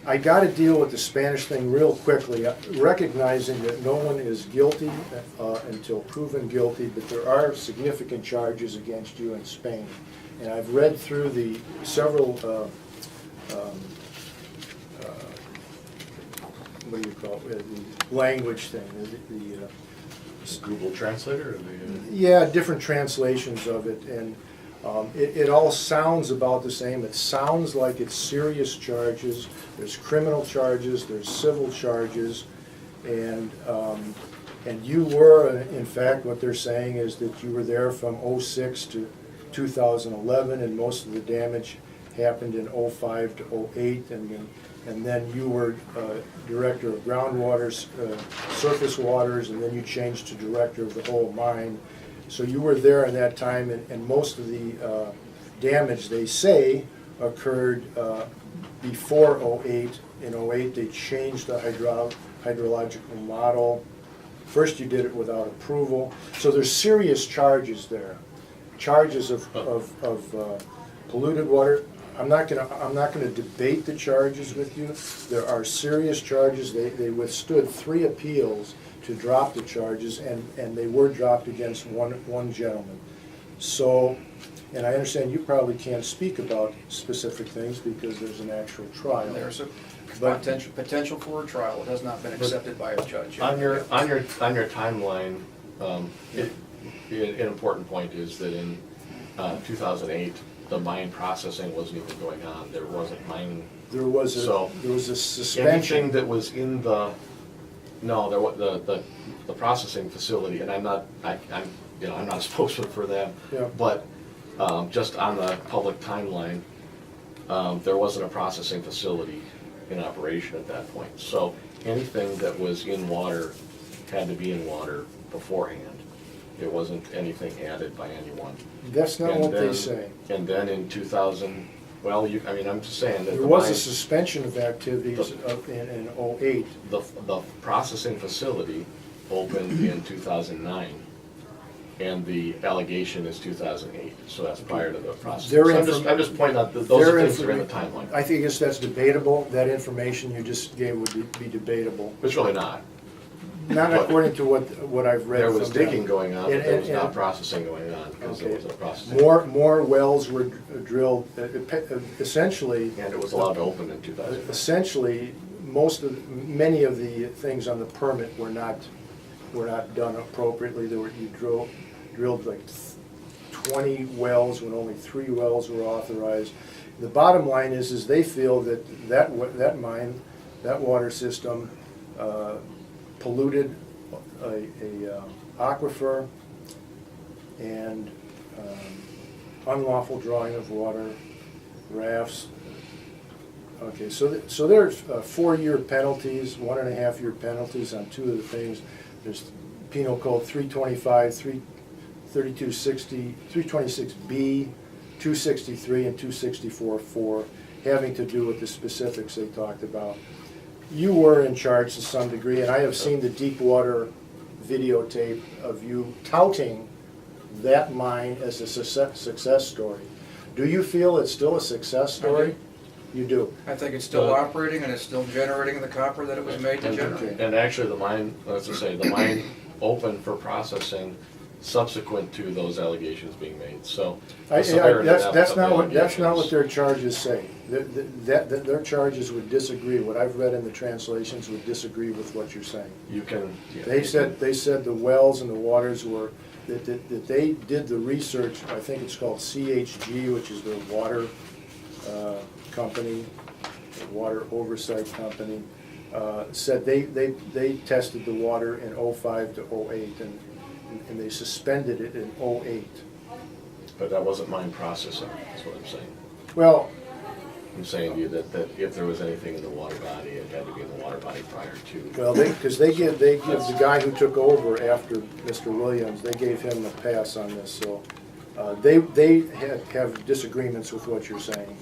I got to deal with the Spanish thing real quickly, recognizing that no one is guilty until proven guilty, but there are significant charges against you in Spain. And I've read through the several, what do you call it, the language thing, Google Translator? Or the, yeah, different translations of it, and it all sounds about the same. It sounds like it's serious charges. There's criminal charges, there's civil charges, and you were, in fact, what they're saying is that you were there from '06 to 2011, and most of the damage happened in '05 to '08, and then you were director of groundwaters, surface waters, and then you changed to director of the whole mine. So you were there in that time, and most of the damage, they say, occurred before '08. In '08, they changed the hydrological model. First, you did it without approval. So there's serious charges there, charges of polluted water. I'm not gonna debate the charges with you. There are serious charges. They withstood 3 appeals to drop the charges, and they were dropped against one gentleman. So, and I understand you probably can't speak about specific things because there's an actual trial. There's a potential for a trial. It has not been accepted by a judge. on your timeline, an important point is that in 2008, the mine processing wasn't even going on. There wasn't mining. There was a suspension. Anything that was in the the processing facility, and I'm not a spokesman for them, Yeah. but just on the public timeline, there wasn't a processing facility in operation at that point. So anything that was in water had to be in water beforehand. It wasn't anything added by anyone. That's not And what they then- say. And then in 2000, well, I'm just saying that There the was a mine- suspension of activities in '08. the processing facility opened in 2009, and the allegation is 2008, so that's prior to the process. Their So I'm just pointing out that those their things are in the informa- timeline. I think that's debatable. That information you just gave would be debatable. It's really not. Not But according to what I've read. There was from them. digging going on, but And- there was and- not processing going on, because there Okay. wasn't a processing. More wells were drilled, essentially. And it was allowed to open in 2000. Essentially, many of the things on the permit were not done appropriately. You drilled like 20 wells when only 3 wells were authorized. The bottom line is they feel that mine, that water system, polluted a aquifer and unlawful drawing of water, rafts. Okay, so there's 4-year penalties, 1.5-year penalties on 2 of the things. There's Penal Code 325, 3260, 326B, 263, and 264-4, having to do with the specifics they talked about. You were in charge to some degree, and I have seen the Deepwater videotape of you touting that mine as a success story. Do you feel it's still a success story? You do. I think it's still operating and it's still generating the copper that it was made to And- generate. And actually, the mine, let's just say, the mine opened for processing subsequent to those allegations being made, so. the severity of That's the not what allegations- their charges say. Their charges would disagree. What I've read in the translations would disagree with what you're saying. You can. Yeah, They you said can- the wells and the waters were, that they did the research, I think it's called CHG, which is the water company, the water oversight company, said they tested the water in '05 to '08, and they suspended it in '08. But that wasn't mine processing, that's what I'm saying. Well, I'm saying to you that if there was anything in the water body, it had to be in the water body prior to. well, because they give the guy who took over after Mr. Williams, they gave him a pass on this, so they have disagreements with what you're saying.